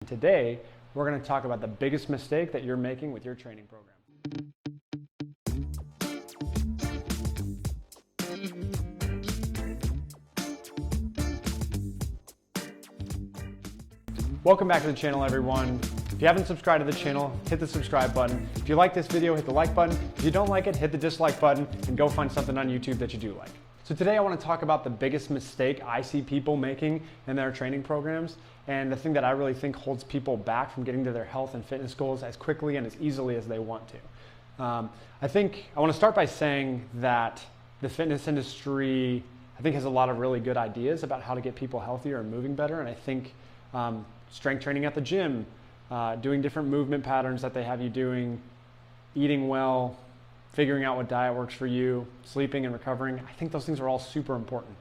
Today, we're going to talk about the biggest mistake that you're making with your training program. Welcome back to the channel, everyone. If you haven't subscribed to the channel, hit the subscribe button. If you like this video, hit the like button. If you don't like it, hit the dislike button and go find something on YouTube that you do like. So today I want to talk about the biggest mistake I see people making in their training programs, and the thing that I really think holds people back from getting to their health and fitness goals as quickly and as easily as they want to. I want to start by saying that the fitness industry, I think, has a lot of really good ideas about how to get people healthier and moving better, and I think strength training at the gym, doing different movement patterns that they have you doing, eating well, figuring out what diet works for you, sleeping and recovering, I think those things are all super important.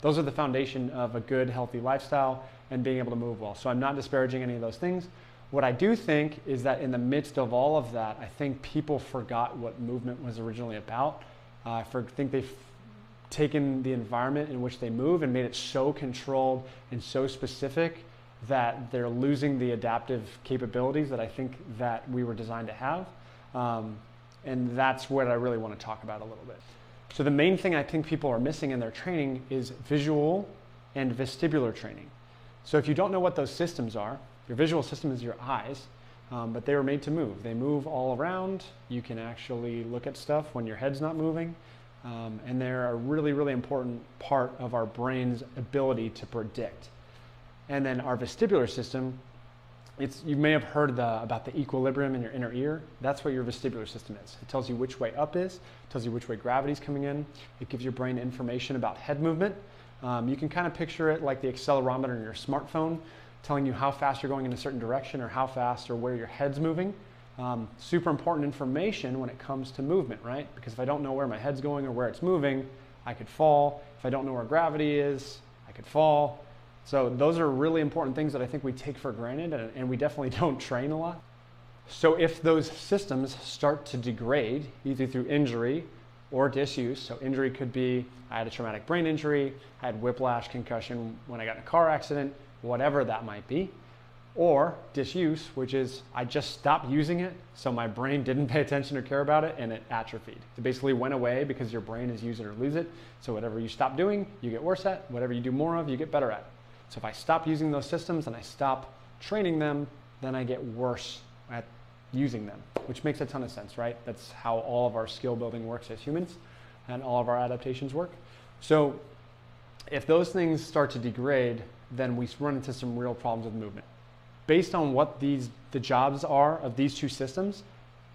Those are the foundation of a good, healthy lifestyle and being able to move well. So I'm not disparaging any of those things. What I do think is that in the midst of all of that, I think people forgot what movement was originally about. I think they've taken the environment in which they move and made it so controlled and so specific that they're losing the adaptive capabilities that I think that we were designed to have. And that's what I really want to talk about a little bit. So the main thing I think people are missing in their training is visual and vestibular training. So if you don't know what those systems are, your visual system is your eyes, but they were made to move. They move all around. You can actually look at stuff when your head's not moving. And they're a really, really important part of our brain's ability to predict. And then our vestibular system, you may have heard about the equilibrium in your inner ear. That's what your vestibular system is. It tells you which way up is, it tells you which way gravity's coming in. It gives your brain information about head movement. You can kind of picture it like the accelerometer in your smartphone, telling you how fast you're going in a certain direction or how fast or where your head's moving. Super important information when it comes to movement, right? Because if I don't know where my head's going or where it's moving, I could fall. If I don't know where gravity is, I could fall. So those are really important things that I think we take for granted, and we definitely don't train a lot. So if those systems start to degrade, either through injury or disuse, so injury could be I had a traumatic brain injury, I had whiplash, concussion when I got in a car accident, whatever that might be, or disuse, which is I just stopped using it, so my brain didn't pay attention or care about it, and it atrophied. It basically went away because your brain is use it or lose it. So whatever you stop doing, you get worse at. Whatever you do more of, you get better at. So if I stop using those systems and I stop training them, then I get worse at using them, which makes a ton of sense, right? That's how all of our skill building works as humans and all of our adaptations work. So if those things start to degrade, then we run into some real problems with movement. Based on what the jobs are of these two systems,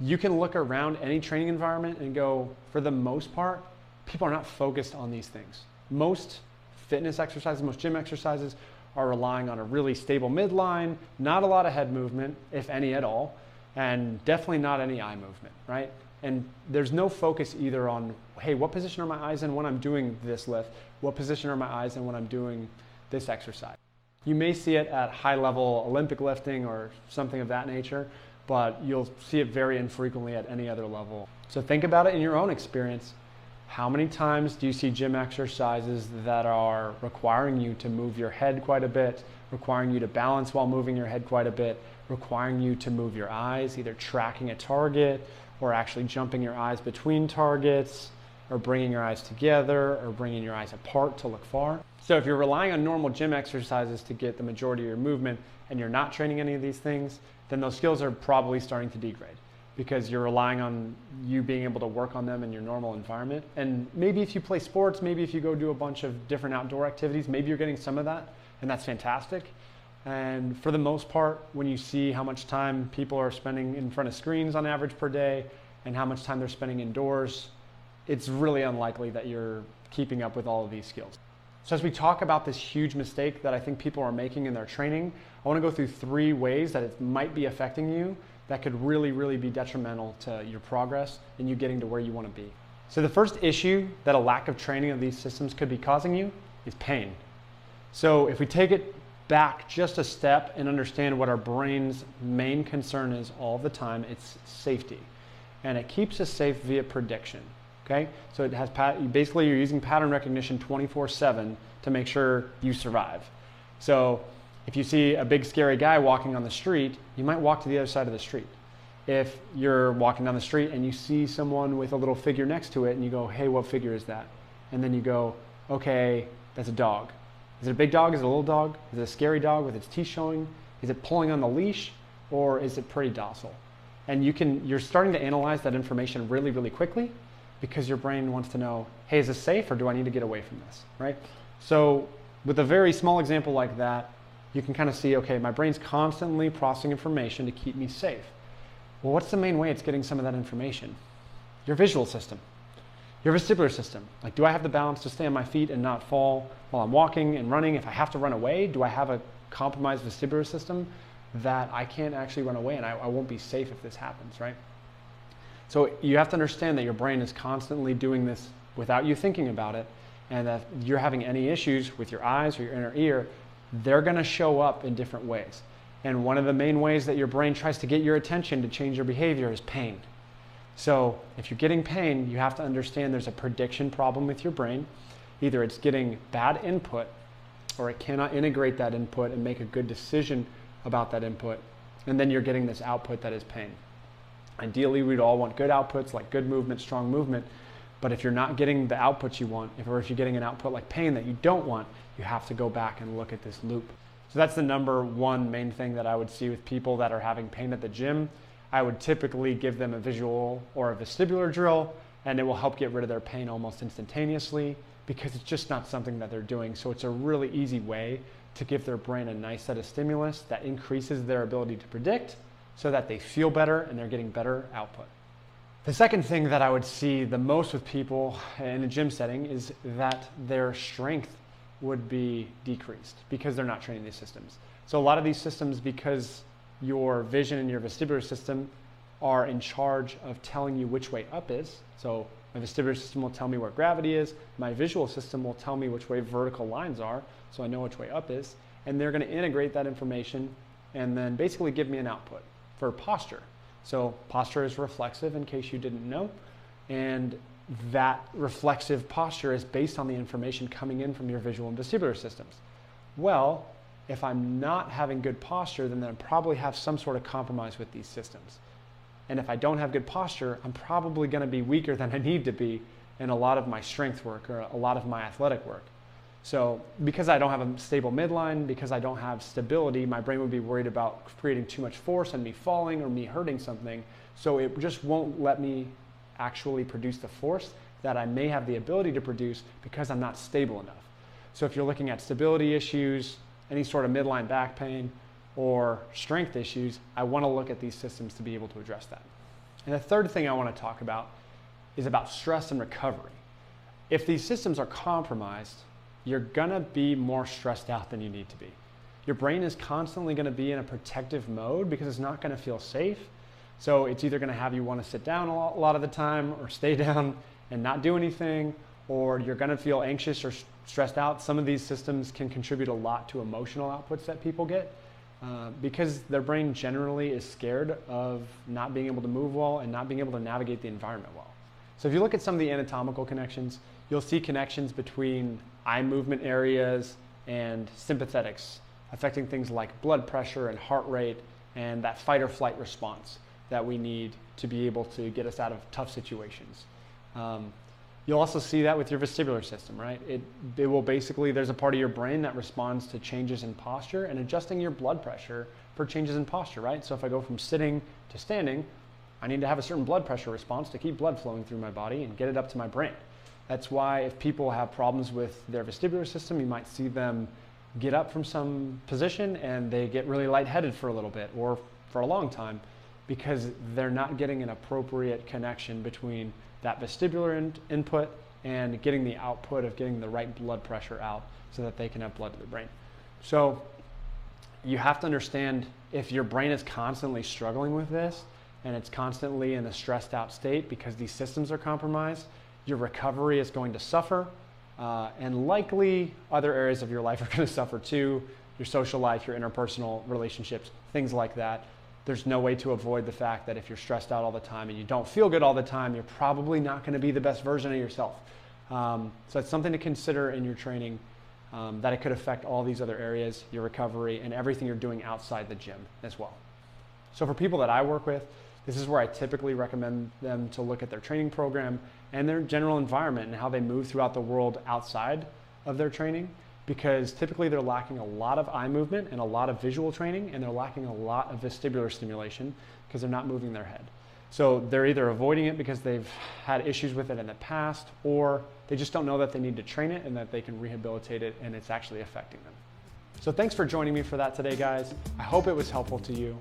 you can look around any training environment and go, for the most part, people are not focused on these things. Most fitness exercises, most gym exercises are relying on a really stable midline, not a lot of head movement, if any at all, and definitely not any eye movement, right? And there's no focus either on, hey, what position are my eyes in when I'm doing this lift? What position are my eyes in when I'm doing this exercise? You may see it at high level Olympic lifting or something of that nature, but you'll see it very infrequently at any other level. So think about it in your own experience. How many times do you see gym exercises that are requiring you to move your head quite a bit, requiring you to balance while moving your head quite a bit, requiring you to move your eyes, either tracking a target or actually jumping your eyes between targets, or bringing your eyes together, or bringing your eyes apart to look far? So if you're relying on normal gym exercises to get the majority of your movement and you're not training any of these things, then those skills are probably starting to degrade, because you're relying on you being able to work on them in your normal environment. And maybe if you play sports, maybe if you go do a bunch of different outdoor activities, maybe you're getting some of that, and that's fantastic. And for the most part, when you see how much time people are spending in front of screens on average per day and how much time they're spending indoors, it's really unlikely that you're keeping up with all of these skills. So as we talk about this huge mistake that I think people are making in their training, I want to go through 3 ways that it might be affecting you that could really, really be detrimental to your progress and you getting to where you want to be. So the first issue that a lack of training of these systems could be causing you is pain. So if we take it back just a step and understand what our brain's main concern is all the time, it's safety. And it keeps us safe via prediction. Okay, so it has basically you're using pattern recognition 24/7 to make sure you survive. So If you see a big scary guy walking on the street, you might walk to the other side of the street. If you're walking down the street and you see someone with a little figure next to it and you go, hey, what figure is that? And then you go, okay, that's a dog. Is it a big dog? Is it a little dog? Is it a scary dog with its teeth showing? Is it pulling on the leash? Or is it pretty docile? And you're starting to analyze that information really, really quickly because your brain wants to know, hey, is this safe or do I need to get away from this, right? So with a very small example like that, you can kind of see, okay, my brain's constantly processing information to keep me safe. Well, what's the main way it's getting some of that information? Your visual system, your vestibular system. Like, do I have the balance to stay on my feet and not fall while I'm walking and running? If I have to run away, do I have a compromised vestibular system that I can't actually run away and I won't be safe if this happens, right? So you have to understand that your brain is constantly doing this without you thinking about it, and that if you're having any issues with your eyes or your inner ear, they're gonna show up in different ways. And one of the main ways that your brain tries to get your attention to change your behavior is pain. So if you're getting pain, you have to understand there's a prediction problem with your brain. Either it's getting bad input or it cannot integrate that input and make a good decision about that input. And then you're getting this output that is pain. Ideally, we'd all want good outputs like good movement, strong movement. But if you're not getting the outputs you want, or if you're getting an output like pain that you don't want, you have to go back and look at this loop. So that's the number one main thing that I would see with people that are having pain at the gym. I would typically give them a visual or a vestibular drill, and it will help get rid of their pain almost instantaneously because it's just not something that they're doing. So it's a really easy way to give their brain a nice set of stimulus that increases their ability to predict so that they feel better and they're getting better output. The second thing that I would see the most with people in a gym setting is that their strength would be decreased because they're not training these systems. So a lot of these systems, because your vision and your vestibular system are in charge of telling you which way up is. So my vestibular system will tell me where gravity is. My visual system will tell me which way vertical lines are, so I know which way up is. And they're going to integrate that information and then basically give me an output for posture. So posture is reflexive, in case you didn't know. And that reflexive posture is based on the information coming in from your visual and vestibular systems. Well, if I'm not having good posture, then I probably have some sort of compromise with these systems. And if I don't have good posture, I'm probably going to be weaker than I need to be in a lot of my strength work or a lot of my athletic work. So because I don't have a stable midline, because I don't have stability, my brain would be worried about creating too much force and me falling or me hurting something. So it just won't let me actually produce the force that I may have the ability to produce because I'm not stable enough. So if you're looking at stability issues, any sort of midline back pain, or strength issues, I want to look at these systems to be able to address that. And the third thing I want to talk about is about stress and recovery. If these systems are compromised, you're going to be more stressed out than you need to be. Your brain is constantly going to be in a protective mode because it's not going to feel safe. So it's either going to have you want to sit down a lot of the time or stay down and not do anything, or you're going to feel anxious or stressed out. Some of these systems can contribute a lot to emotional outputs that people get because their brain generally is scared of not being able to move well and not being able to navigate the environment well. So if you look at some of the anatomical connections, you'll see connections between eye movement areas and sympathetics, affecting things like blood pressure and heart rate and that fight or flight response that we need to be able to get us out of tough situations. You'll also see that with your vestibular system, right? It will basically, there's a part of your brain that responds to changes in posture and adjusting your blood pressure for changes in posture, right? So if I go from sitting to standing, I need to have a certain blood pressure response to keep blood flowing through my body and get it up to my brain. That's why if people have problems with their vestibular system, you might see them get up from some position and they get really lightheaded for a little bit or for a long time because they're not getting an appropriate connection between that vestibular input and getting the output of getting the right blood pressure out so that they can have blood to the brain. So you have to understand if your brain is constantly struggling with this and it's constantly in a stressed out state because these systems are compromised, your recovery is going to suffer and likely other areas of your life are going to suffer too. Your social life, your interpersonal relationships, things like that. There's no way to avoid the fact that if you're stressed out all the time and you don't feel good all the time, you're probably not going to be the best version of yourself. So it's something to consider in your training. that it could affect all these other areas, your recovery, and everything you're doing outside the gym as well. So for people that I work with, this is where I typically recommend them to look at their training program and their general environment and how they move throughout the world outside of their training, because typically they're lacking a lot of eye movement and a lot of visual training, and they're lacking a lot of vestibular stimulation because they're not moving their head. So they're either avoiding it because they've had issues with it in the past, or they just don't know that they need to train it and that they can rehabilitate it and it's actually affecting them. So thanks for joining me for that today, guys. I hope it was helpful to you.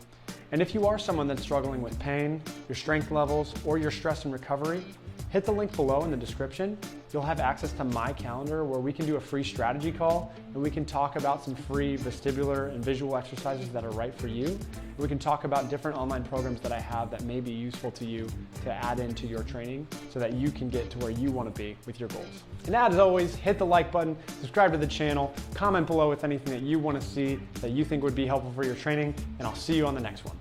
And if you are someone that's struggling with pain, your strength levels, or your stress and recovery, hit the link below in the description. You'll have access to my calendar where we can do a free strategy call and we can talk about some free vestibular and visual exercises that are right for you. We can talk about different online programs that I have that may be useful to you to add into your training so that you can get to where you want to be with your goals. And as always, hit the like button, subscribe to the channel, comment below with anything that you want to see that you think would be helpful for your training, and I'll see you on the next one.